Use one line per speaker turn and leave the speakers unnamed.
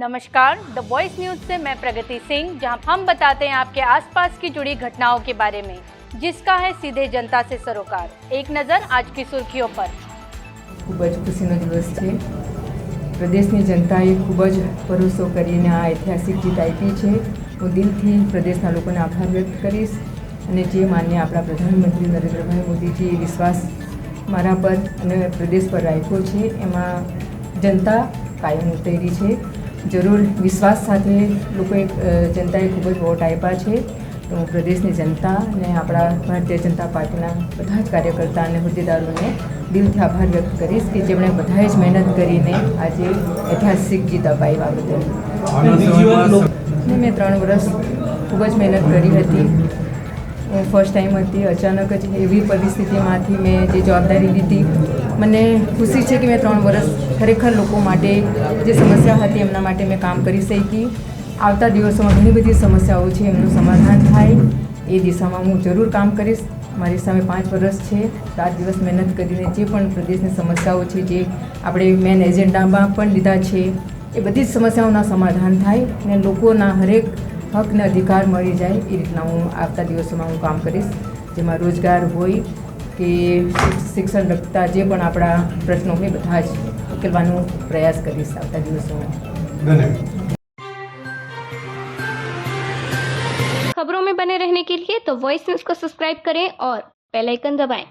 नमस्कार, the voice news से मैं प्रगति सिंह, जहां हम बताते हैं आपके आसपास की जुड़ी घटनाओं के बारे में, जिसका है सीधे जनता से सरोकार। एक नजर आज की सुर्खियों पर।
खूब ज खुशीनो दिवस है। प्रदेशनी जनताए खूब ज भरोસો કરીને આ ઐતિહાસિક જીત આપી છે। હું દિલથી પ્રદેશના લોકોને આભાર વ્યક્ત કરીશ અને જે માન્ય આપણા પ્રધાનમંત્રી નરેન્દ્રભાઈ મોદીજીએ વિશ્વાસ મારા પર અને પ્રદેશ પર રાખ્યો છે, એમાં જનતા કાયમ ઉતરી છે। જરૂર વિશ્વાસ સાથે લોકોએ જનતાએ ખૂબ જ વોટ આપ્યા છે। તો હું પ્રદેશની जनता ने આપણા ભારતીય જનતા પાર્ટીના બધા જ કાર્યકર્તા અને હોદ્દેદારોને દિલથી આભાર વ્યક્ત કરીશ કે જેમણે બધાએ જ મહેનત કરીને આજે ઐતિહાસિક જીત અપાવ્યા બદલ। મેં 3 વર્ષ ખૂબ જ મહેનત કરી હતી। ફર્સ્ટ ટાઈમ હતી, અચાનક જ એવી પરિસ્થિતિમાંથી મેં જે જવાબદારી લીધી। મને ખુશી છે કે મેં 3 વર્ષ ખરેખર લોકો માટે જે સમસ્યા હતી એમના માટે મેં કામ કરી શકી। આવતા દિવસોમાં ઘણી બધી સમસ્યાઓ છે, એમનું સમાધાન થાય એ દિશામાં હું જરૂર કામ કરીશ। મારી સામે 5 વર્ષ છે, રાત દિવસ મહેનત કરીને જે પણ પ્રદેશની સમસ્યાઓ છે, જે આપણે મેન એજન્ડામાં પણ લીધા છે, એ બધી જ સમસ્યાઓના સમાધાન થાય અને લોકોના હરેક હક ને અધિકાર મળી જાય એ રીતના હું આવતા દિવસોમાં હું કામ કરીશ, જેમાં રોજગાર હોય કે શિક્ષણ લગતા જે પણ આપણા પ્રશ્નો હોય બધા જ ઉકેલવાનો પ્રયાસ કરીશ આવતા દિવસોમાં।
खबरों में बने रहने के लिए तो वॉइस न्यूज को सब्सक्राइब करें और बेल आइकन दबाएं।